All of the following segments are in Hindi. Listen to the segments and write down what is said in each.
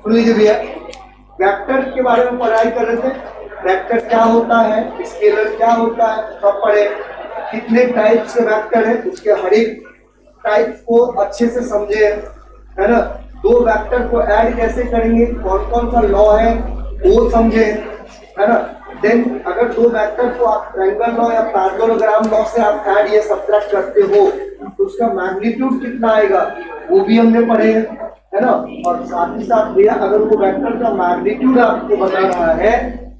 सुन लीजिए भैया, वेक्टर के बारे में पढ़ाई कर रहे थे। वेक्टर क्या होता है, स्केलर क्या होता है, सब पढ़े। कितने टाइप के वेक्टर है, उसके हर एक टाइप को अच्छे से समझे, है ना। दो वेक्टर को ऐड कैसे करेंगे, कौन कौन सा लॉ है वो समझे, है ना। देन अगर दो वेक्टर को आप ट्रायंगल लॉ या पैरेललोग्राम लॉ से आप ऐड या सब्ट्रैक्ट करते हो तो उसका मैग्नीट्यूड कितना आएगा वो भी हमने पढ़े, है ना। और साथ ही साथ भैया अगर वो वेक्टर का मैग्नीट्यूड आपको बता रहा है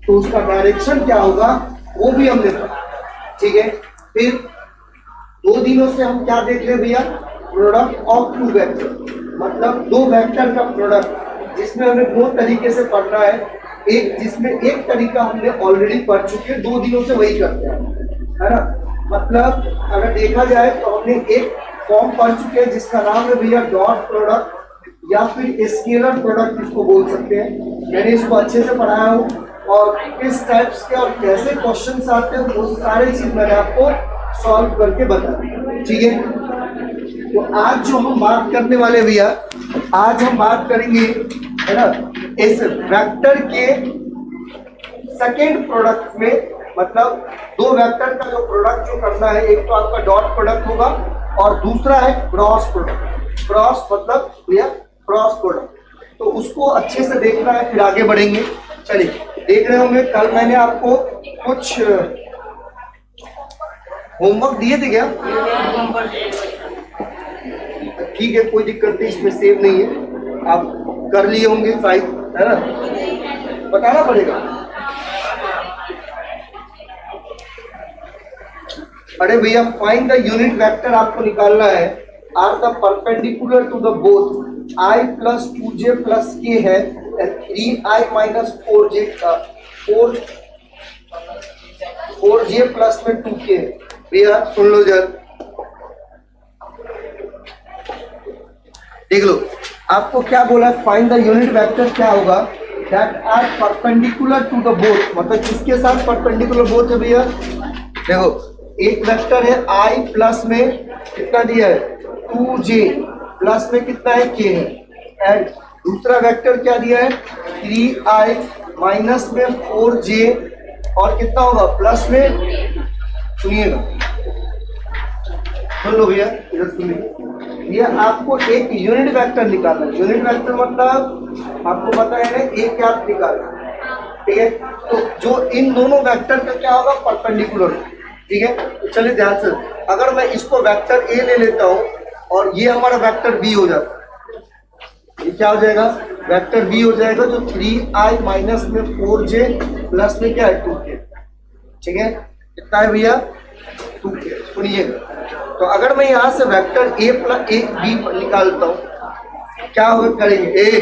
तो उसका डायरेक्शन क्या होगा वो भी हमने पढ़ा, ठीक है। फिर 2 दिनों से हम क्या देख रहे भैया, प्रोडक्ट ऑफ टू वेक्टर, मतलब दो वेक्टर का प्रोडक्ट, जिसमें हमें 2 तरीके से पढ़ना है। एक जिसमें एक तरीका हमने ऑलरेडी पढ़ चुके हैं, 2 दिनों से वही करते हैं, है ना। मतलब अगर देखा जाए तो हमने एक फॉर्म पढ़ चुके हैं जिसका नाम है भैया डॉट प्रोडक्ट या फिर स्केलर प्रोडक्ट इसको बोल सकते हैं। मैंने इसको अच्छे से पढ़ाया हूँ और किस टाइप्स के और कैसे क्वेश्चंस आते हैं वो सारी चीज मैंने आपको सॉल्व करके बताया, ठीक है। तो आज जो हम बात करने वाले भैया, आज हम बात करेंगे, है ना, इस वेक्टर के सेकेंड प्रोडक्ट में, मतलब 2 वेक्टर का जो प्रोडक्ट जो करना है, एक तो आपका डॉट प्रोडक्ट होगा और दूसरा है क्रॉस प्रोडक्ट। क्रॉस मतलब भैया क्रॉस प्रोडक्ट, तो उसको अच्छे से देखना है, फिर आगे बढ़ेंगे। चलिए, देख रहे होंगे कल मैंने आपको कुछ होमवर्क दिए थे क्या? ठीक है, कोई दिक्कत नहीं, इसमें सेव नहीं है, आप कर लिए होंगे शायद, है ना। बताना पड़ेगा। अरे भैया, फाइंड द यूनिट वेक्टर आपको निकालना है। Are the perpendicular to the both i plus 2j plus k है, 3i माइनस 4j प्लस में 2k। भैया सुन लो जरा, देख लो आपको क्या बोला, फाइंड द यूनिट वेक्टर क्या होगा, that are perpendicular to the both, मतलब किसके साथ परपेंडिकुलर बोथ है भैया। देखो एक वेक्टर है i प्लस में कितना दिया है 2j प्लस में कितना है k है, एंड दूसरा वेक्टर क्या दिया है 3i माइनस में 4j और कितना होगा प्लस में, सुनिएगा, सुन लो भैया, इधर सुनिए। ये आपको एक यूनिट वेक्टर निकालना है। यूनिट वेक्टर मतलब आपको पता है ना, एक क्या निकालना, ठीक है। तो जो इन दोनों वेक्टर का क्या होगा, परपेंडिकुलर, ठीक है। तो चलिए ध्यान से, अगर मैं इसको वेक्टर ए ले लेता हूँ और ये हमारा वेक्टर बी हो जाता है, ये क्या हो जाएगा, वेक्टर बी हो जाएगा, जो 3i माइनस में 4j प्लस में क्या है 2k, ठीक है। कितना है भैया 2k। सुनिएगा, तो अगर मैं यहाँ से vector a plus a b निकालता हूँ, क्या होगा करेंगे, ए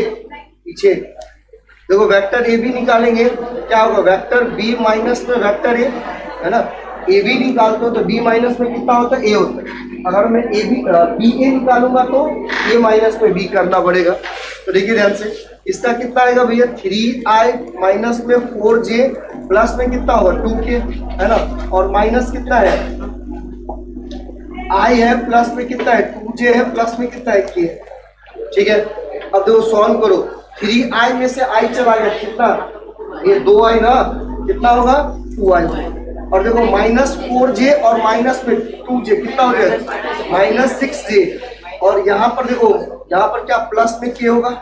पीछे देखो, वेक्टर ए बी निकालेंगे, क्या होगा वेक्टर बी माइनस में वेक्टर ए, है ना। ए बी निकालते हो तो बी माइनस में कितना होता है, ए होता है। अगर मैं ए बी बी ए निकालूंगा तो ए माइनस में बी करना पड़ेगा। तो देखिए ध्यान से, इसका कितना आएगा भैया 3i माइनस में 4j प्लस में कितना होगा 2k, है ना। और माइनस कितना है i है, प्लस में कितना है 2j है, प्लस में कितना है k, ठीक है। अब देखो सॉल्व करो, 3i में से i चला गया, कितना, ये 2i ना, कितना होगा 2i, और देखो माइनस 4j और माइनस में 2j कितना हो जाएगा माइनस 6j, और यहाँ पर देखो, यहाँ पर क्या प्लस में k होगा।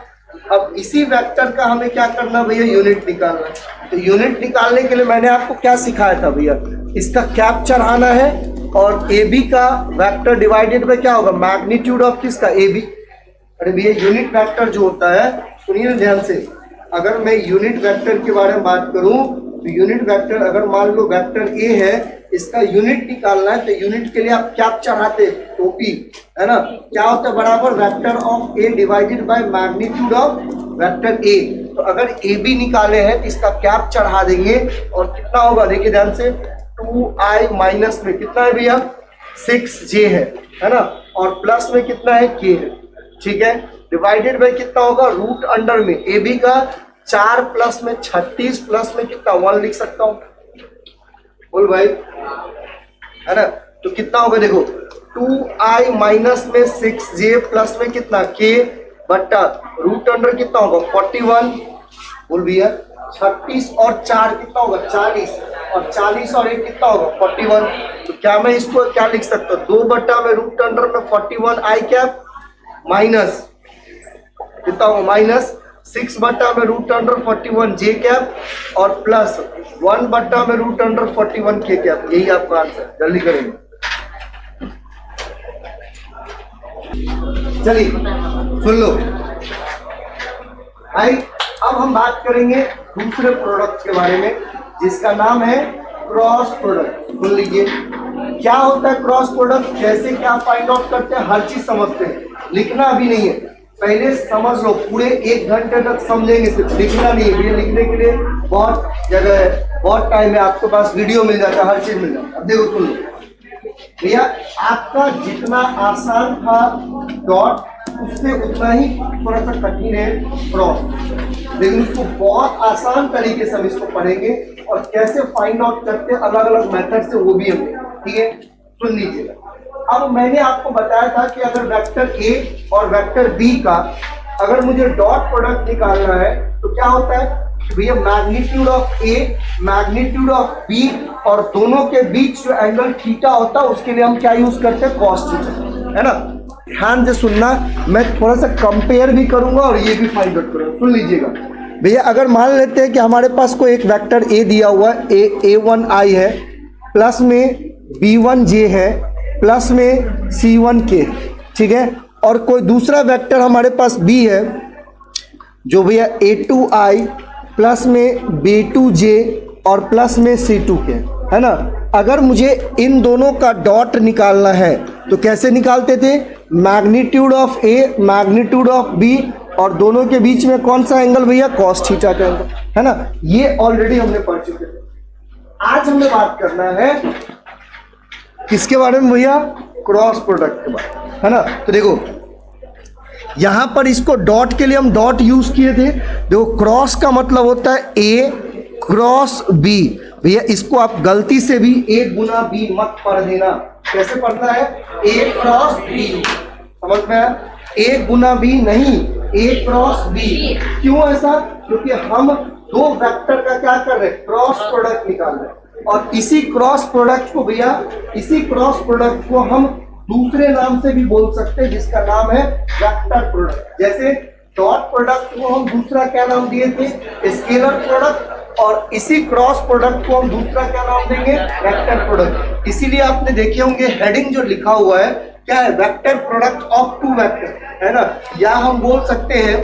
अब इसी वेक्टर का हमें क्या करना भैया, यूनिट निकालना है। तो यूनिट निकालने के लिए मैंने आपको क्या सिखाया था भैया, इसका कैप चढ़ाना है और ए बी का वेक्टर डिवाइडेड बाय क्या होगा, मैग्नीट्यूड ऑफ किसका, ए बी। अरे भैया यूनिट वेक्टर जो होता है, सुनिए ध्यान से, अगर मैं यूनिट वेक्टर के बारे में बात करूं तो यूनिट वेक्टर, अगर मान लो वेक्टर ए है, इसका यूनिट निकालना है, तो यूनिट के लिए आप क्या चढ़ाते, टोपी, है ना। क्या होता है बराबर vector of A divided by magnitude of vector A. तो अगर ए बी निकाले हैं तो इसका कैप चढ़ा देंगे और कितना होगा, देखिए ध्यान से, 2i माइनस में कितना है भैया 6j है ना, और प्लस में कितना है k है, ठीक है। डिवाइडेड बाय कितना होगा, रूट अंडर में ए बी का 4 प्लस में 36 प्लस में कितना 1 लिख सकता हूँ, बोल भाई, है ना। तो कितना होगा देखो 2i माइनस में 6j प्लस में कितना k बट्टा रूट अंडर कितना होगा 41, बोल भैया 36 और 4 कितना होगा 40, और 40 और 1 कितना होगा 41। तो क्या मैं इसको क्या लिख सकता हूँ 2 बट्टा में रूट अंडर में 41 आई कैप माइनस कितना होगा माइनस 6 बट्टा में रूट अंडर 41 जे कैप और प्लस 1 बट्टा में रूट अंडर 41 के कैप। यही आपका आंसर, जल्दी करेंगे। चलिए सुन लो भाई, अब हम बात करेंगे दूसरे प्रोडक्ट के बारे में जिसका नाम है क्रॉस प्रोडक्ट। सुन लीजिए क्या होता है क्रॉस प्रोडक्ट, कैसे क्या फाइंड आउट करते हैं, हर चीज समझते हैं। लिखना अभी नहीं है, पहले समझ लो, पूरे 1 घंटे तक समझेंगे, सिर्फ लिखना नहीं है। ये लिखने के लिए बहुत जगह है, बहुत टाइम है, आपके पास वीडियो मिल जाता है, हर चीज मिल जाता है। अब देखो सुन लो भैया, आपका जितना आसान था डॉट उससे उतना ही थोड़ा सा कठिन है क्रॉस, लेकिन उसको बहुत आसान तरीके से हम इसको पढ़ेंगे और कैसे फाइंड आउट करते हैं अलग अलग मेथड से, वो भी हम, ठीक है। सुन लीजिएगा, अब मैंने आपको बताया था कि अगर वेक्टर ए और वेक्टर बी का अगर मुझे डॉट प्रोडक्ट निकालना है तो क्या होता है भैया, magnitude of A magnitude of B और दोनों के बीच जो एंगल थीटा होता है उसके लिए हम क्या यूज करते हैं कॉस थीटा, है ना। ध्यान से सुनना, मैं थोड़ा सा कंपेयर भी करूंगा और ये भी फाइंड आउट करूंगा। सुन लीजिएगा भैया, अगर मान लेते हैं कि हमारे पास कोई एक वेक्टर ए दिया हुआ है, a1i है, प्लस में b1j है, प्लस में c1k, ठीक है, और कोई दूसरा वेक्टर हमारे पास b है जो भैया a2i प्लस में b2j और प्लस में c2k, है ना। अगर मुझे इन दोनों का डॉट निकालना है तो कैसे निकालते थे, magnitude of A magnitude of B और दोनों के बीच में कौन सा एंगल भैया, कॉस थीटा का एंगल, है ना। ये ऑलरेडी हमने पढ़ चुके थे। आज हमें बात करना है किसके बारे में भैया, क्रॉस प्रोडक्ट के बारे में, है ना। तो देखो यहां पर इसको डॉट के लिए हम डॉट यूज किए थे। देखो क्रॉस का मतलब होता है ए क्रॉस बी, भैया इसको आप गलती से भी ए गुना बी मत पढ़ देना। कैसे पढ़ना है, ए क्रॉस बी, समझ में आया, ए गुना बी नहीं, ए क्रॉस बी। क्यों ऐसा, क्योंकि हम दो वेक्टर का क्या कर रहे हैं, क्रॉस प्रोडक्ट निकाल रहे हैं। और इसी क्रॉस प्रोडक्ट को भैया, इसी क्रॉस प्रोडक्ट को हम दूसरे नाम से भी बोल सकते हैं जिसका नाम है वेक्टर प्रोडक्ट। जैसे डॉट प्रोडक्ट को हम दूसरा क्या नाम दिए थे, स्केलर प्रोडक्ट, और इसी क्रॉस प्रोडक्ट को हम दूसरा क्या नाम देंगे, वेक्टर प्रोडक्ट। इसीलिए आपने देखे होंगे हेडिंग जो लिखा हुआ है क्या है, vector product of two vector, है ना। या हम बोल सकते हैं,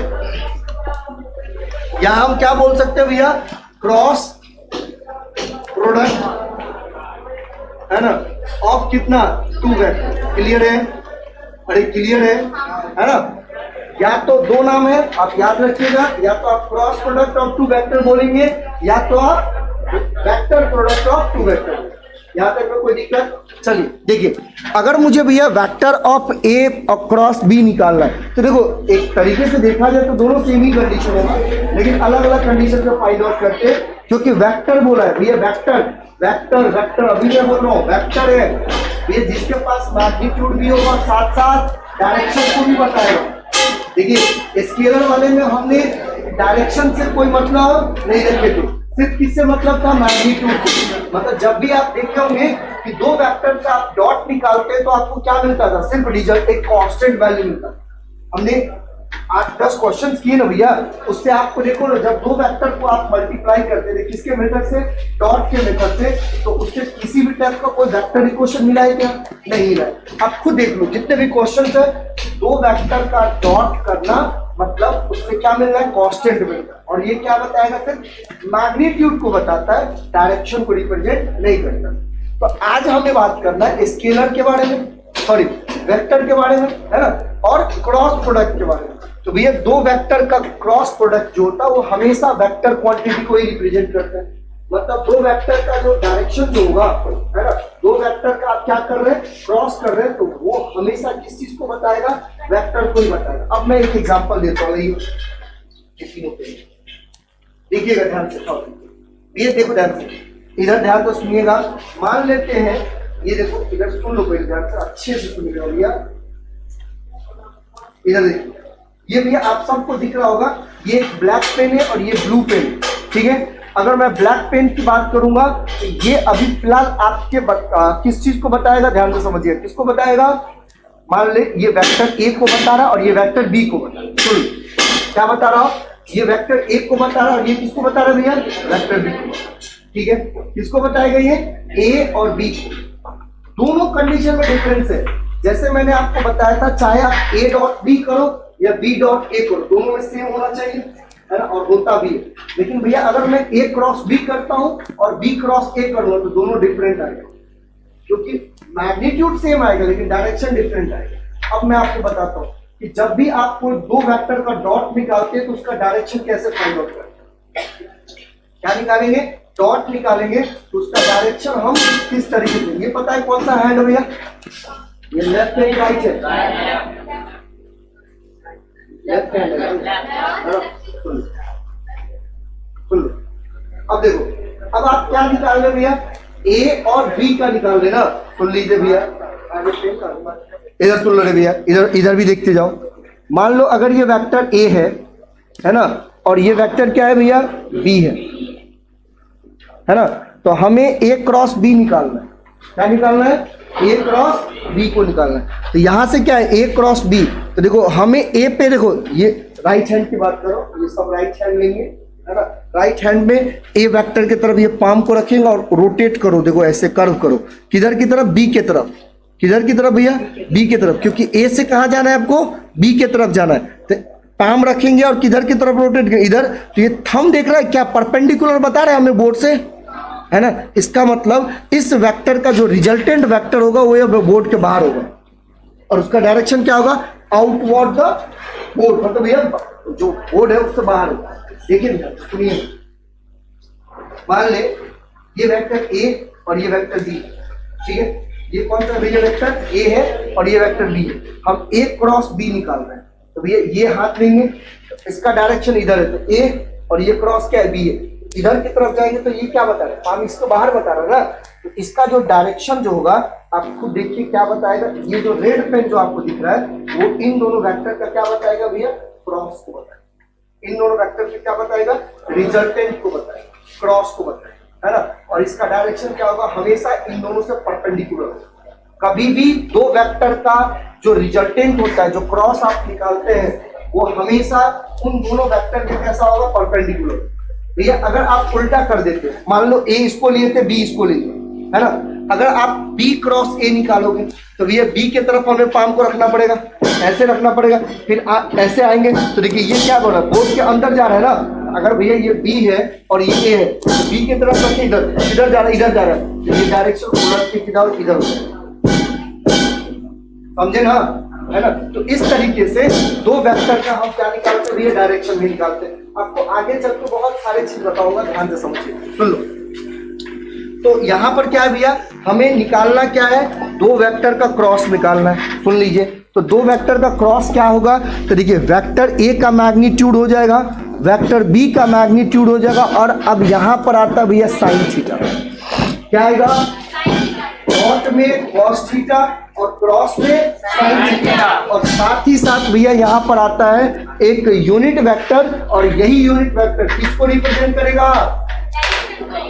या हम क्या बोल सकते हैं भैया, क्रॉस प्रोडक्ट, है ना, ऑफ कितना, टू वेक्टर। क्लियर है, अरे क्लियर है ना। या तो दो नाम है, आप याद रखिएगा, या तो आप cross product of two vector बोलेंगे या तो आप vector product of two vector. यहां तक में कोई दिक्कत। चलिए देखिए, अगर मुझे भैया वेक्टर ऑफ ए और क्रॉस बी निकालना है तो देखो एक तरीके से देखा जाए तो दोनों सेम ही कंडीशन है, लेकिन अलग अलग कंडीशन में फाइंड आउट करते हैं। क्योंकि वेक्टर बोला है भैया, वेक्टर वेक्टर वेक्टर अभी मैं बोल रहा हूँ वेक्टर है भैया, जिसके पास मैग्नीट्यूड भी होगा साथ साथ डायरेक्शन को भी बताएगा। देखिए स्केलर वाले में हमने डायरेक्शन से कोई मतलब नहीं रखे थे, सिर्फ किससे मतलब था, मैग्नीट्यूड से। मतलब जब भी आप देखे होंगे कि दो वेक्टर का आप डॉट निकालते हैं तो आपको क्या मिलता था, सिर्फ रिजल्ट एक कांस्टेंट वैल्यू मिलता था। हमने 8-10 क्वेश्चन किए ना भैया, उससे आपको देखो ना, जब दो वेक्टर को आप मल्टीप्लाई करते थे किसके मेथड से, डॉट के मेथड से, तो उससे किसी भी टाइप का कोई वेक्टर इक्वेशन मिला है क्या, नहीं मिला है। आप खुद देख लो जितने भी क्वेश्चन है, दो वेक्टर का डॉट करना मतलब उससे क्या मिल रहा है, कांस्टेंट मिल रहा है। और ये क्या बताएगा, फिर मैग्नीट्यूड को बताता है, डायरेक्शन को रिप्रेजेंट नहीं करता। तो आज हमें बात करना है स्केलर के बारे में, सॉरी वेक्टर के बारे में, है ना, और क्रॉस प्रोडक्ट के बारे में। तो भैया दो वेक्टर का क्रॉस प्रोडक्ट जो होता है वो हमेशा वेक्टर क्वांटिटी को ही रिप्रेजेंट करता है। मतलब दो वेक्टर का जो डायरेक्शन जो होगा, है ना, दो वेक्टर का आप क्या कर रहे हैं, क्रॉस कर रहे हैं, तो वो हमेशा किस चीज को बताएगा, वेक्टर को ही बताएगा। अब मैं एक एग्जांपल देता हूँ, देखिएगा ध्यान से, ये देखो ध्यान से, इधर ध्यान तो सुनिएगा। मान लेते हैं, ये देखो इधर सुन लो पहले ध्यान से, अच्छे से सुनिएगा भैया, इधर देखिए, ये भैया आप सबको दिख रहा होगा, ये ब्लैक पेन है और ये ब्लू पेन, ठीक है। अगर मैं ब्लैक पेन की बात करूंगा तो ये अभी फिलहाल आपके किस चीज को बताएगा, ध्यान से समझिए, किसको बताएगा। मान ले ये वेक्टर ए को बता रहा और ये वेक्टर बी को बता रहा। सुन क्या बता रहा हूं, ये वेक्टर ए को बता रहा और ये किसको बता रहा भैया, वेक्टर बी को, ठीक है। किसको बताएगा, ये ए और बी को। दोनों कंडीशन में डिफरेंस है। जैसे मैंने आपको बताया था, चाहे आप ए डॉट बी करो या बी डॉट ए करो, दोनों में सेम होना चाहिए, है ना, और होता भी है। लेकिन भैया अगर मैं ए क्रॉस बी करता हूं और बी क्रॉस ए करूंगा तो दोनों डिफरेंट आएगा, क्योंकि मैग्नीट्यूड सेम आएगा लेकिन डायरेक्शन डिफरेंट आएगा। अब मैं आपको बताता हूं कि जब भी आप कोई दो वेक्टर का डॉट निकालते हैं तो उसका डायरेक्शन कैसे फाइंड आउट करते हैं, क्या निकालेंगे, डॉट निकालेंगे, तो उसका डायरेक्शन हम किस तरीके से, ये पता है कौन सा हैंड है भैया, ये लेफ्ट हैंड राइट है, लेफ्ट हैंड है। अब देखो, अब आप क्या निकाल रहे भैया, ए और बी का निकाल रहे ना। सुन लीजिए भैया, इधर सुन लो रे भैया, इधर इधर भी देखते जाओ। मान लो अगर ये वेक्टर ए है ना, और ये वेक्टर क्या है भैया, बी है ना, तो हमें ए क्रॉस बी निकालना है। क्या निकालना है, ए क्रॉस बी को निकालना है। तो यहां से क्या है, ए क्रॉस बी, तो देखो हमें ए पे, देखो ये राइट हैंड की बात करो, ये सब राइट हैंड लेंगे, है ना। राइट हैंड में ए वेक्टर की तरफ ये पाम को रखेंगे और रोटेट करो, देखो ऐसे कर्व करो, किधर की तरफ, बी की तरफ। किधर की तरफ भैया, बी की तरफ, क्योंकि ए से कहां जाना है आपको, बी की तरफ जाना है। तो पाम रखेंगे और किधर की तरफ रोटेट करेंगे, इधर। तो ये थंब देख रहा है क्या, परपेंडिकुलर बता रहे हैं हमें बोर्ड से, है ना। इसका मतलब इस वेक्टर का जो रिजल्टेंट वेक्टर होगा वो ये बोर्ड के बाहर होगा और उसका डायरेक्शन क्या होगा, आउटवर्ड द बोर्ड, मतलब भैया जो बोर्ड है उससे बाहर होगा। देखिए सुनिए, मान ले ये वेक्टर ए और ये वेक्टर बी, ठीक है। ये कौन सा भैया वेक्टर ए है और ये वेक्टर बी है। हम ए क्रॉस बी निकाल रहे हैं, तो भैया ये हाथ लेंगे, इसका डायरेक्शन इधर है, तो ए और ये क्रॉस क्या है, बी है। इधर की तरफ जाएंगे तो ये क्या बता रहा है, हम इसको बाहर बता रहा है ना, तो इसका जो डायरेक्शन जो होगा आप खुद देखिए क्या बताएगा। ये जो रेड पेन जो आपको दिख रहा है वो इन दोनों वेक्टर का क्या बताएगा भैया, क्रॉस को बताएगा। इन दोनों वेक्टर का क्या बताएगा, रिजल्टेंट को बताएगा, क्रॉस को बताएगा, है ना। और इसका डायरेक्शन क्या होगा, हमेशा इन दोनों से परपेंडिकुलर होगा। कभी भी दो वेक्टर का जो रिजल्टेंट होता है, जो क्रॉस आप निकालते हैं, वो हमेशा उन दोनों वेक्टर के कैसा होगा, परपेंडिकुलर। भैया अगर आप उल्टा कर देते, मान लो ए इसको लिए थे, बी इसको लिए, है ना। अगर आप बी क्रॉस ए निकालोगे तो भैया बी के तरफ हमें पाम को रखना पड़ेगा, ऐसे रखना पड़ेगा, फिर ऐसे आएंगे तो देखिए ये क्या हो रहा है, बोर्ड के अंदर जा रहा है ना। अगर भैया ये बी है और ये ए है, तो बी की तरफ रखिए, इधर इधर जा रहा है, इधर जा रहा है, तो ये डायरेक्शन उलट के किधर इधर हो जाएगा, समझे ना, है ना। तो इस तरीके से दो वेक्टर का हम क्या निकालते हैं, डायरेक्शन भी निकालते हैं। आपको आगे चल के बहुत सारे चीज बताऊंगा, ध्यान से समझिए, सुन लो। तो यहाँ पर क्या है भैया, हमें निकालना क्या है, दो वेक्टर का क्रॉस निकालना है। सुन लीजिए, तो दो वेक्टर का क्रॉस क्या होगा, तो देखिए वेक्टर ए का मैग्नीट्यूड हो जाएगा, वेक्टर बी का मैग्नीट्यूड हो जाएगा, और अब यहाँ पर आता है भैया साइन थीटा। क्या आएगा, डॉट में कॉस थीटा और क्रॉस में साइन थीटा, और साथ ही साथ भैया यहाँ पर आता है एक यूनिट वेक्टर, और यही यूनिट वेक्टर किसको रिप्रेजेंट करेगा,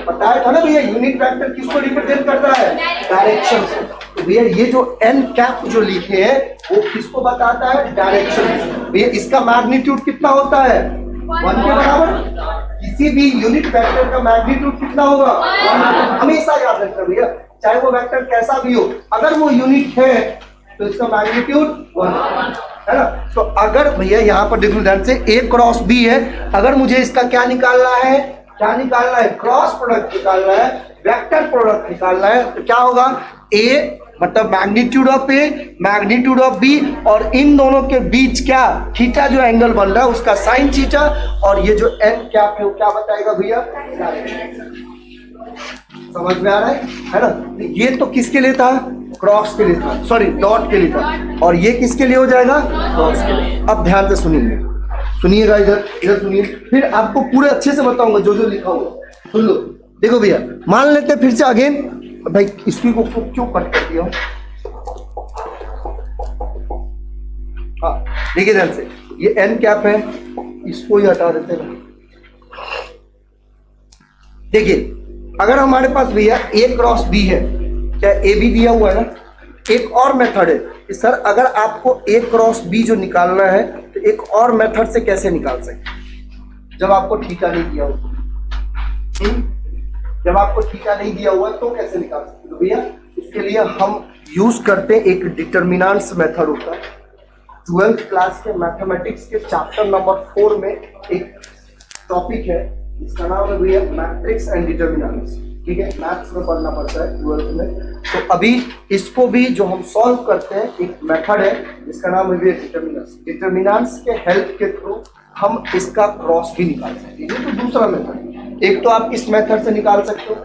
बताया था ना भैया, यूनिट वेक्टर किसको रिप्रेजेंट करता है, डायरेक्शन से। तो भैया ये जो एन कैप जो लिखे हैं वो किसको बताता है, डायरेक्शन। भैया इसका मैग्नीट्यूड कितना होता है, 1 के बराबर। किसी भी यूनिट वेक्टर का मैग्नीट्यूड कितना होगा, 1। हमेशा याद रखना भैया, चाहे वो वेक्टर कैसा भी हो, अगर वो यूनिट है तो इसका मैग्नीट्यूड 1 है ना। तो अगर भैया यहाँ पर देखो ध्यान से, ए क्रॉस बी है, अगर मुझे इसका क्या निकालना है, क्या निकालना है, क्रॉस प्रोडक्ट निकालना है, वेक्टर प्रोडक्ट निकालना है, तो क्या होगा, ए मतलब magnitude of A, magnitude of B, और इन दोनों के बीच क्या थीटा जो एंगल बन रहा है उसका साइन थीटा, और ये जो एन कैप है वो क्या बताएगा भैया, समझ में आ रहा है ना। ये तो किसके लिए था, क्रॉस के लिए था, सॉरी डॉट के लिए था, और ये किसके लिए हो जाएगा, क्रॉस के लिए। अब ध्यान से सुनिए, सुनिएगा, इधर इधर सुनिए, फिर आपको पूरे अच्छे से बताऊंगा जो जो लिखा हुआ, सुन लो। देखो भैया मान लेते फिर से अगेन, भाई इसकी को क्यों कट कर दिया, हाँ देखिए ध्यान से, ये एन कैप है, इसको ही हटा देते हैं। देखिए अगर हमारे पास भैया ए क्रॉस बी है, क्या ए बी दिया हुआ है ना, एक और मेथड है कि सर अगर आपको ए क्रॉस बी जो निकालना है तो एक और मेथड से कैसे निकाल सकते, जब आपको ठीका नहीं दिया हुआ, जब आपको ठीका नहीं दिया हुआ तो कैसे निकाल सकते। तो भैया इसके लिए हम यूज करते हैं एक डिटर्मिनेंट्स मेथड होता है। 12th क्लास के मैथमेटिक्स के चैप्टर नंबर 4 में एक टॉपिक है जिसका नाम है भैया मैट्रिक्स एंड डिटर्मिनेंट्स। ठीक है, मैथ्स में पढ़ना पड़ता है 12th में। तो अभी इसको भी जो हम सॉल्व करते हैं एक मेथड है जिसका नाम है डिटर्मिनेंट्स। डिटर्मिनेंट्स के हेल्प के थ्रू हम इसका क्रॉस भी निकाल सकते हैं। ये तो दूसरा मेथड, एक तो आप इस मेथड से निकाल सकते हो,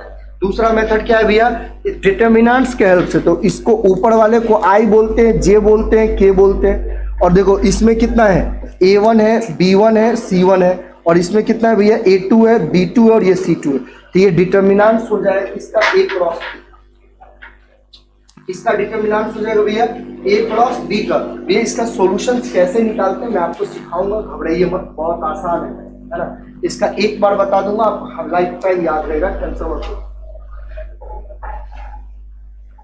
दूसरा मेथड क्या है भैया डिटर्मिनेंट्स के हेल्प से। तो इसको ऊपर वाले को आई बोलते हैं, जे बोलते हैं, के बोलते हैं। और देखो इसमें कितना है, A1 है, B1 है, C1 है, और इसमें कितना है भैया A2 है, B2 है और ये C2 है। तो ये डिटर्मिनेंट्स हो जाएगा इसका A क्रॉस, इसका डिटर्मिनेंट्स हो जाएगा भैया A क्रॉस B का। भैया इसका सॉल्यूशन कैसे निकालते हैं मैं आपको सिखाऊंगा, घबराइए मत, बहुत आसान है ना। इसका एक बार बता दूंगा, आप लाइफ टाइम याद रहेगा, टेंशन मत लो,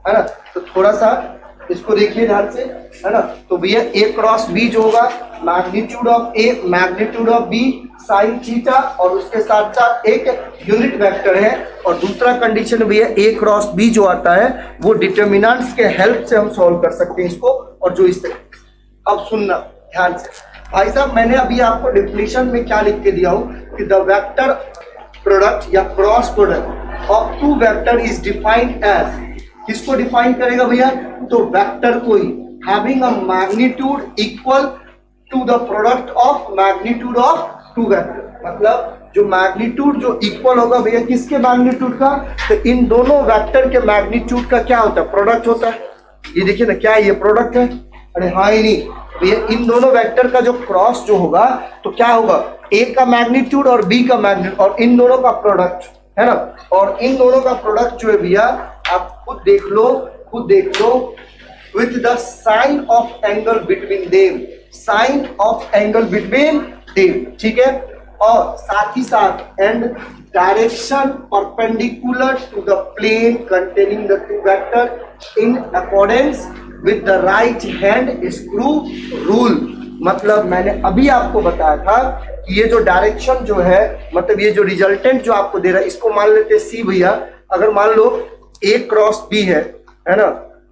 है ना। तो थोड़ा सा इसको देखिए ध्यान से, है ना। तो भैया A क्रॉस B जो होगा magnitude of A magnitude of B sign theta, और उसके साथ साथ एक यूनिट वेक्टर है। और दूसरा कंडीशन भैया A क्रॉस B जो आता है वो डिटर्मिनेंट्स के हेल्प से हम सॉल्व कर सकते हैं इसको। और जो इस तरह, अब सुनना ध्यान से भाई साहब, मैंने अभी आपको डेफिनेशन में क्या लिख के दिया हूं कि द वेक्टर प्रोडक्ट या cross product of two vector is defined as, किसको डिफाइन करेगा भैया, तो वेक्टर को ही, having a magnitude equal to the product of magnitude of two vector. मतलब जो मैग्नीट्यूड जो इक्वल होगा भैया किसके मैग्नीट्यूड का, तो इन दोनों वेक्टर के मैग्नीट्यूड का क्या होता है, प्रोडक्ट होता है। ये देखिए ना, क्या ये प्रोडक्ट है, अरे हाँ ही नहीं भैया, इन दोनों वेक्टर का जो क्रॉस जो होगा तो क्या होगा, ए का मैग्नीट्यूड और बी का मैग्नीट्यूड और इन दोनों का प्रोडक्ट, है ना। और इन दोनों का प्रोडक्ट जो है भैया आप खुद देख लो, खुद देख लो, with the sine of angle between them, sine of angle between them, ठीक है। और साथ ही साथ and direction perpendicular to the plane containing the two vector in accordance with the right hand screw rule. मतलब मैंने अभी आपको बताया था कि ये जो डायरेक्शन जो है, मतलब ये जो रिजल्टेंट जो आपको दे रहा है, इसको मान लेते हैं सी भैया। अगर मान लो ए क्रॉस बी है ना,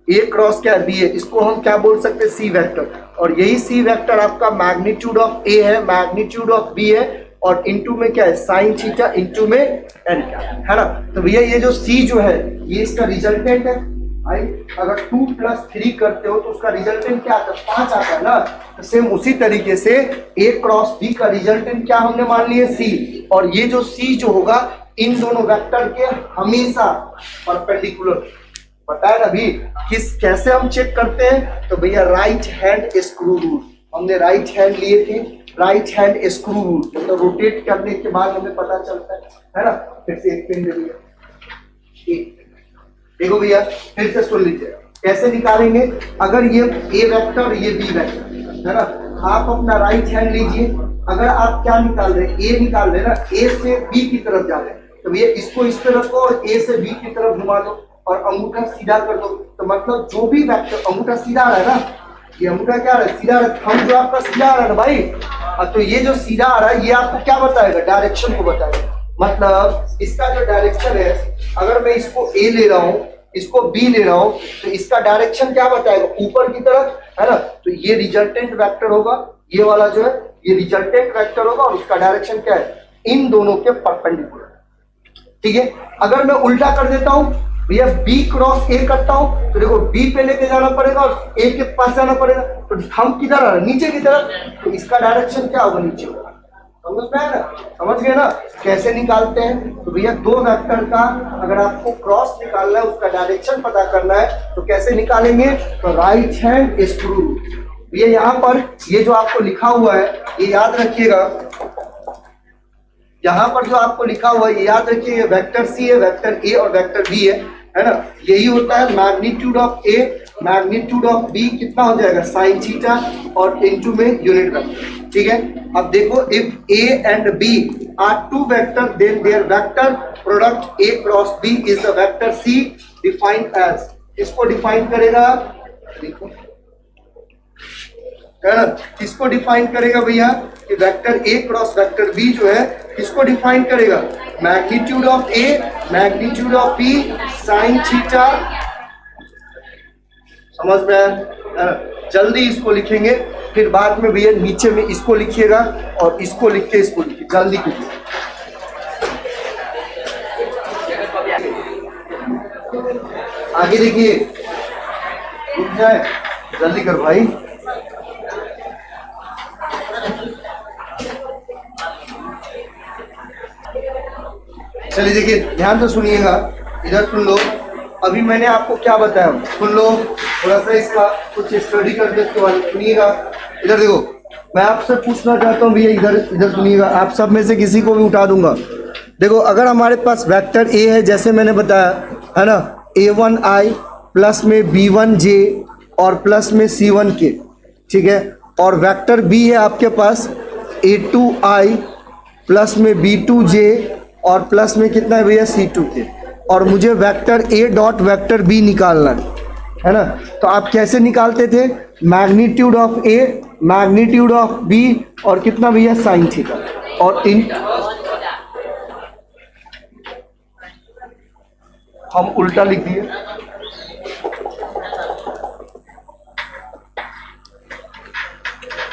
ए क्रॉस क्या बी है, इसको हम क्या बोल सकते हैं, सी वेक्टर। और यही सी वेक्टर आपका मैग्नीट्यूड ऑफ ए है, मैग्नीट्यूड ऑफ बी है, और इनटू में क्या है साइन थीटा, इनटू में एन क्या है ना। तो भैया ये जो सी जो है ये इसका रिजल्टेंट है भाई। अगर 2 + 3 करते हो तो उसका रिजल्टेंट क्या आता है, 5 आता है ना। तो सेम उसी तरीके से ए क्रॉस बी का रिजल्टेंट क्या हमने मान लिए सी, और ये जो सी जो होगा इन दोनों वेक्टर के हमेशा परपेंडिकुलर। बताया ना भी किस कैसे हम चेक करते हैं, तो भैया राइट हैंड स्क्रू रूल, हमने राइट हैंड लिए थे, राइट हैंड स्क्रू रूल, मतलब रोटेट करने के बाद हमें पता चलता है ना। फिर से एक पेन ले लिया, देखो भैया फिर से सुन लीजिए कैसे निकालेंगे। अगर ये ए वेक्टर ये बी वेक्टर है ना, आप अपना राइट हैंड लीजिए। अगर आप क्या निकाल रहे हैं, ए निकाल रहे हैं ना, ए से बी की तरफ जा रहे हैं, तो भैया इसको इस तरफ रखो और ए से बी की तरफ घुमा दो और अंगूठा सीधा कर दो। तो मतलब जो भी वेक्टर अंगूठा सीधा आ रहा है ना, ये अंगूठा क्या आ रहा है, सीधा हम जो आपका सीधा आ रहा है ना भाई, तो ये जो सीधा आ रहा है ये आपको क्या बताएगा, डायरेक्शन को बताएगा। मतलब इसका जो डायरेक्शन है, अगर मैं इसको ए ले रहा हूँ, इसको बी ले रहा हूँ, तो इसका डायरेक्शन क्या बताएगा, ऊपर की तरफ, है ना। तो ये रिजल्टेंट वेक्टर होगा, ये वाला जो है ये रिजल्टेंट वेक्टर होगा, और उसका डायरेक्शन क्या है, इन दोनों के परपेंडिकुलर, ठीक है। अगर मैं उल्टा कर देता हूँ भैया, बी क्रॉस ए करता हूँ, तो देखो बी पे लेके जाना पड़ेगा और ए के पास जाना पड़ेगा, तो हम किधर आ रहे हैं, नीचे की तरफ, तो इसका डायरेक्शन क्या होगा, नीचे होगा। समझ में है ना, समझ गए ना कैसे निकालते हैं। तो भैया दो वेक्टर का अगर आपको क्रॉस निकालना है, उसका डायरेक्शन पता करना है, तो कैसे निकालेंगे, तो राइट हैंड स्क्रू। भैया यहाँ पर ये जो आपको लिखा हुआ है ये याद रखिएगा, यहाँ पर जो आपको लिखा हुआ है ये याद रखिए, वेक्टर सी है, वेक्टर ए और वेक्टर बी है ना। यही होता है magnitude of A magnitude of B कितना हो जाएगा, साइन थीटा, और इनटू में यूनिट वेक्टर, ठीक है। अब देखो, if A and B are two vector then their vector product A cross B is the vector C defined as. इसको डिफाइन करेगा, देखो है ना, किसको डिफाइन करेगा भैया कि vector A cross vector B जो है किसको डिफाइन करेगा, magnitude of A magnitude of B sine theta. समझ में आया? जल्दी इसको लिखेंगे, फिर बाद में भैया नीचे में इसको लिखिएगा और इसको लिख के इसको लिखिए, जल्दी कीजिए। आगे देखिए, रुक जाए, जल्दी कर भाई। चलिए देखिए, ध्यान से सुनिएगा, इधर सुन लो। अभी मैंने आपको क्या बताया, सुन लो थोड़ा सा, इसका कुछ स्टडी करके उसके बाद सुनिएगा। इधर देखो, मैं आपसे पूछना चाहता हूँ भैया, इधर इधर सुनिएगा, आप सब में से किसी को भी उठा दूंगा। देखो, अगर हमारे पास वेक्टर ए है, जैसे मैंने बताया है ना, a1i प्लस में b1j और प्लस में c1k, ठीक है, और वेक्टर बी है आपके पास a2i प्लस में b2j और प्लस में कितना है भैया c2k, और मुझे vector a dot vector b निकालना है ना। तो आप कैसे निकालते थे, magnitude of a magnitude of b और कितना भैया साइन थीटा, और इन हम उल्टा लिख दिए।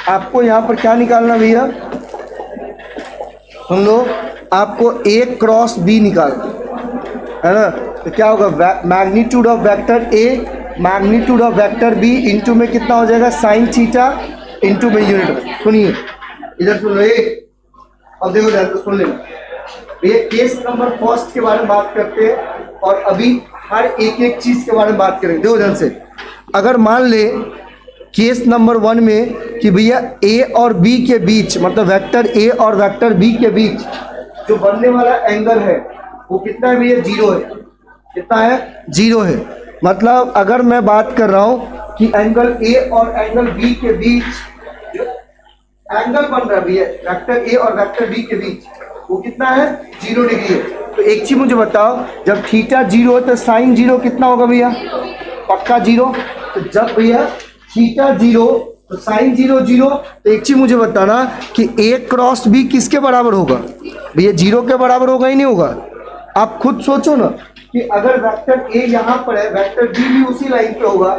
आपको यहां पर क्या निकालना भैया, सुन लो, आपको a क्रॉस b निकालना है ना। तो क्या होगा, magnitude of vector a magnitude of vector b into में कितना हो जाएगा, साइन थीटा इंटू में यूनिट। सुनिए, इधर सुन लो, अब देखो ध्यान से सुन लेना। ये केस नंबर फर्स्ट के बारे में बात करते हैं और अभी हर एक एक चीज के बारे में बात करेंगे। देखो ध्यान से, अगर मान ले केस नंबर 1 में कि भैया ए और बी के बीच, मतलब वेक्टर ए और वेक्टर बी के बीच जो बनने वाला एंगल है वो कितना है भैया, 0 है। कितना है, 0 है। मतलब अगर मैं बात कर रहा हूं कि एंगल ए और एंगल बी के बीच जो एंगल बन रहा है भैया वेक्टर ए और वेक्टर बी के बीच, वो कितना है, 0 डिग्री है। तो एक चीज मुझे बताओ, जब थीटा 0 है तो साइन 0 कितना होगा भैया, पक्का 0। तो जब भैया थीटा 0 तो साइन 0 0। तो एक चीज मुझे बताना कि ए क्रॉस बी किसके बराबर होगा भैया, 0 के बराबर होगा ही नहीं होगा। आप खुद सोचो ना कि अगर वेक्टर ए यहाँ पर है, वेक्टर बी भी उसी लाइन पे होगा,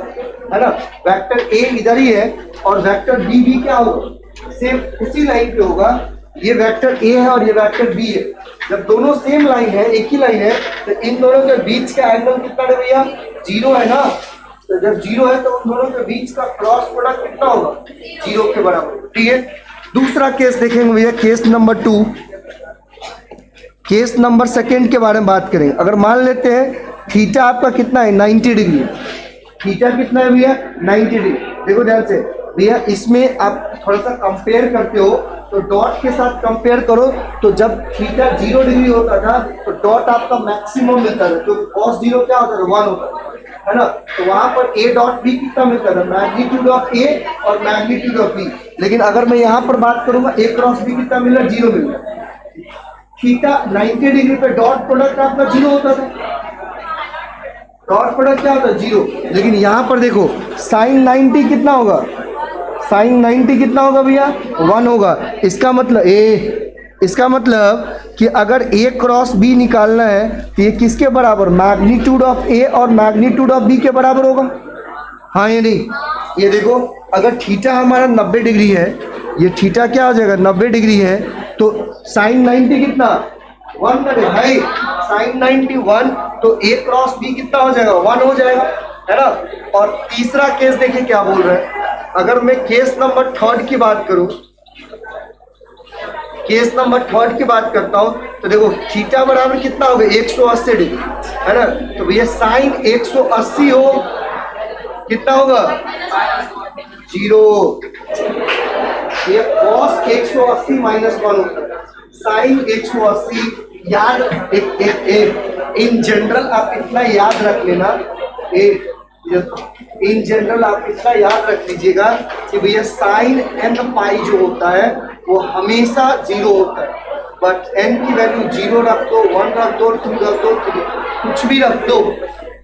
है ना। वेक्टर ए इधर ही है और वेक्टर बी भी क्या होगा, सेम उसी लाइन पे होगा। ये वेक्टर ए है और ये वेक्टर बी है। जब दोनों सेम लाइन है, एक ही लाइन है, तो इन दोनों के बीच का एंगल कितना है भैया, 0 है ना। तो जब 0 है तो उन दोनों के बीच का क्रॉस प्रोडक्ट कितना होगा, 0 के बराबर। ठीक है, दूसरा केस देखेंगे भैया, केस नंबर 2। केस नंबर 2 के बारे में बात करेंगे। अगर मान लेते हैं थीटा आपका कितना है, 90 डिग्री। थीटा कितना है भैया, 90 डिग्री। देखो ध्यान से भैया, इसमें आप थोड़ा सा कंपेयर करते हो तो डॉट के साथ कंपेयर करो, तो जब थीटा 0 डिग्री होता था तो डॉट आपका मैक्सिमम मिलता था, तो cos 0 क्या होता था, 1 होता था, है ना। तो वहां पर ए डॉट बी कितना मिलता था, मैग्नीट्यूड ऑफ ए और मैग्नीट्यूड ऑफ बी। लेकिन अगर मैं यहाँ पर बात करूंगा, ए क्रॉस बी कितना मिल रहा है, 0 मिल रहा है। थीटा 90 डिग्री पे डॉट प्रोडक्ट आपका 0 होता था, डॉट प्रोडक्ट क्या होता है, 0। लेकिन यहाँ पर देखो साइन 90 कितना होगा, साइन 90 कितना होगा भैया, 1 होगा। इसका मतलब कि अगर ए क्रॉस बी निकालना है तो ये किसके बराबर, मैग्नीट्यूड ऑफ ए और मैग्नीट्यूड ऑफ बी के बराबर होगा, हाँ ये नहीं। ये देखो, अगर थीटा हमारा 90 डिग्री है, ये थीटा क्या हो जाएगा, 90 डिग्री है, तो साइन 90 कितना, 1 करें भाई, साइन 90 1, तो ए क्रॉस बी कितना हो जाएगा, 1 हो जाएगा, है ना। और तीसरा केस देखिए क्या बोल रहा है। अगर मैं केस नंबर 3 की बात करूं, केस नंबर 3 की बात करता हूं, तो देखो थीटा बराबर कितना होगा, 180 डिग्री, है ना। तो भैया साइन 180 हो कितना होगा, 0। ये cos 180 -1 होता है, साइन 180। याद इन जनरल आप इतना याद रख लेना, इन जनरल आप इतना याद रख लीजिएगा कि भैया साइन n पाई जो होता है वो हमेशा 0 होता है, बट n की वैल्यू 0 रख दो, 1 रख दो, 2 रख दो, कुछ भी रख दो।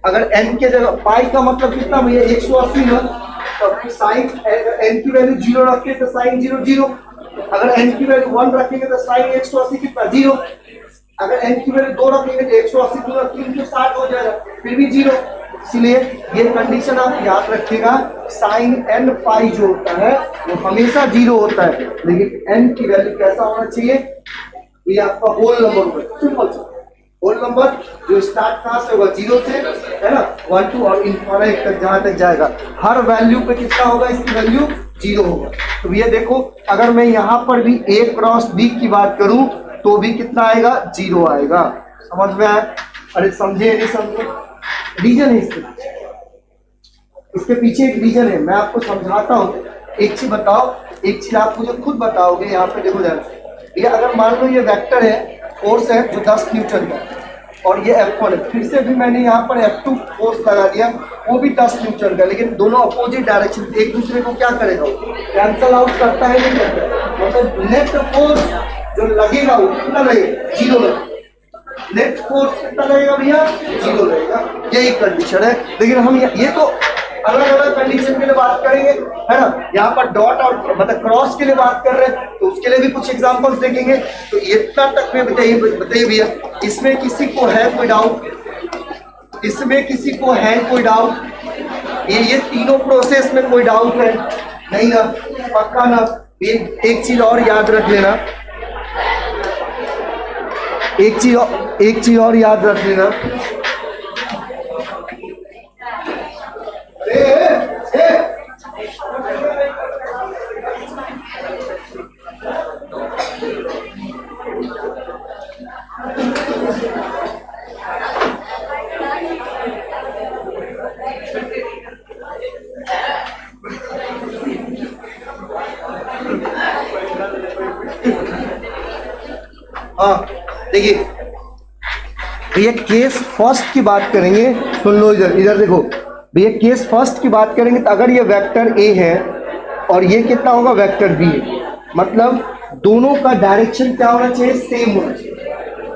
अगर n के जगह पाई का मतलब कितना भैया 180 ना, तो साइन n की वैल्यू 0 रखें तो साइन 0 0, अगर n की वैल्यू 1 रखेंगे तो साइन 180 कितना 0, अगर n की वैल्यू 2 रखेंगे तो 180 दूना 360 हो जाएगा, फिर भी 0। इसलिए ये कंडीशन आप याद रखिएगा, साइन n पाई जो होता है वो हमेशा 0 होता है, लेकिन n की वैल्यू कैसा होना चाहिए, ये आपका होल नंबर होगा, सिंपल सा होल नंबर जो स्टार्ट कहां से होगा 0 से, है ना, 1 2 और इनफाइनाइट तक जहां तक जाएगा, हर वैल्यू पे कितना होगा, इसकी वैल्यू 0 होगा। तो ये देखो अगर मैं यहाँ पर भी a क्रॉस b की बात करूं तो भी कितना आएगा 0 आएगा। समझ में आया? अरे समझे नहीं समझे? रीजन है इसके पीछे एक रीजन है, मैं आपको समझाता हूँ। एक चीज बताओ, एक चीज आप मुझे खुद बताओगे। यहाँ पे देखो ध्यान से, ये अगर मान लो ये वेक्टर है, फोर्स है जो 10 न्यूटन का, और ये F1 है, फिर से भी मैंने यहाँ पर F2 फोर्स लगा दिया, वो भी 10 न्यूटन का, लेकिन दोनों अपोजिट डायरेक्शन, एक दूसरे को क्या करेगा, कैंसल आउट करता है नहीं करता, मतलब नेट फोर्स जो लगेगा वो कितना लगेगा 0 लगेगा, नेट फोर्स कितना लगेगा भैया 0 लगेगा। यही कंडीशन है, लेकिन हम ये तो अलग अलग कंडीशन के लिए बात करेंगे, है ना। यहाँ पर डॉट और मतलब क्रॉस के लिए बात कर रहे हैं, तो उसके लिए भी कुछ एग्जांपल्स देखेंगे। तो इतना तक में बताइए भैया, इसमें किसी को है कोई डाउट, इसमें किसी को है कोई डाउट, ये तीनों प्रोसेस में कोई डाउट है नहीं ना, पक्का ना। एक चीज और याद रख लेना, एक चीज और याद रख लेना, हाँ देखिए भैया केस फर्स्ट की बात करेंगे, सुन लो इधर देखो भैया, केस फर्स्ट की बात करेंगे तो अगर ये वेक्टर ए है और ये कितना होगा वेक्टर बी है, मतलब दोनों का डायरेक्शन क्या होना चाहिए, सेम होना चाहिए,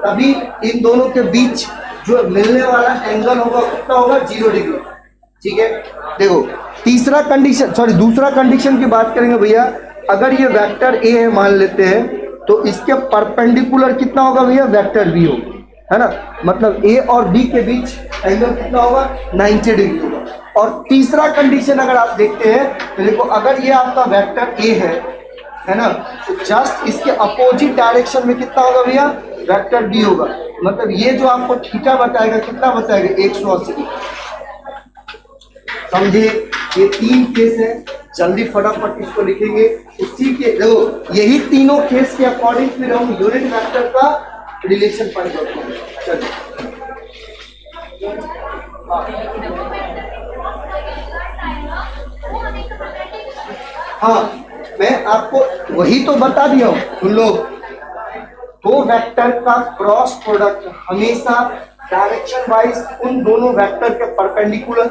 तभी इन दोनों के बीच जो मिलने वाला एंगल होगा कितना होगा 0 डिग्री। ठीक है, देखो दूसरा कंडीशन की बात करेंगे भैया, अगर ये वेक्टर ए है मान लेते हैं, तो इसके परपेंडिकुलर कितना होगा भैया वेक्टर बी होगा, है ना, मतलब ए और बी के बीच एंगल कितना होगा 90 डिग्री होगा। और तीसरा कंडीशन अगर आप देखते हैं तो देखो, अगर ये आपका वेक्टर ए है ना, तो जस्ट इसके अपोजिट डायरेक्शन में कितना होगा भैया वेक्टर बी होगा, मतलब ये जो आपको थीटा बताएगा कितना बताएगा 180 डिग्री। समझे? ये 3 केस है, जल्दी फटाफट इसको लिखेंगे। उसी के देखो यही तीनों केस के अकॉर्डिंग फिर हम यूनिट वेक्टर का रिलेशन फाइंड करते हैं। चलिए हाँ, मैं आपको वही तो बता दिया हूं, सुन लो, दो वेक्टर का क्रॉस प्रोडक्ट हमेशा डायरेक्शन वाइज उन दोनों वेक्टर के परपेंडिकुलर,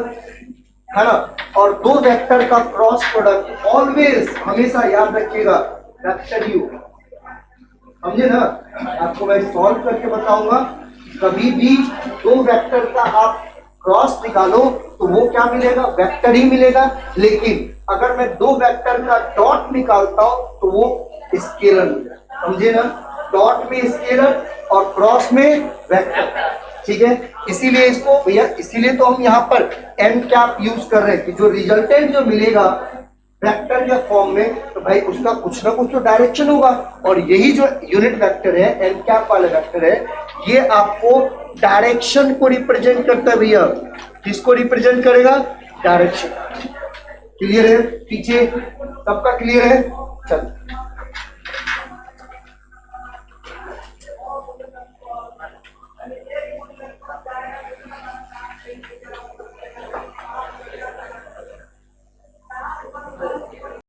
है ना, और दो वेक्टर का क्रॉस प्रोडक्ट ऑलवेज हमेशा याद रखिएगा वेक्टर ही होगा। समझे ना? आपको मैं सॉल्व करके बताऊंगा, कभी भी दो वेक्टर का आप क्रॉस निकालो तो वो क्या मिलेगा वेक्टर ही मिलेगा, लेकिन अगर मैं दो वेक्टर का डॉट निकालता हूं तो वो स्केलर मिलेगा। समझे ना? डॉट में स्केलर और क्रॉस में वेक्टर। ठीक है, इसीलिए इसको भैया, इसीलिए तो हम यहाँ पर एन कैप यूज कर रहे हैं कि जो रिजल्टेंट जो मिलेगा वेक्टर के फॉर्म में, तो भाई उसका कुछ ना कुछ तो डायरेक्शन होगा, और यही जो यूनिट वेक्टर है एन कैप वाला वेक्टर है, ये आपको डायरेक्शन को रिप्रेजेंट करता है भैया। किसको रिप्रेजेंट करेगा? डायरेक्शन। क्लियर है? पीछे सबका क्लियर है? चल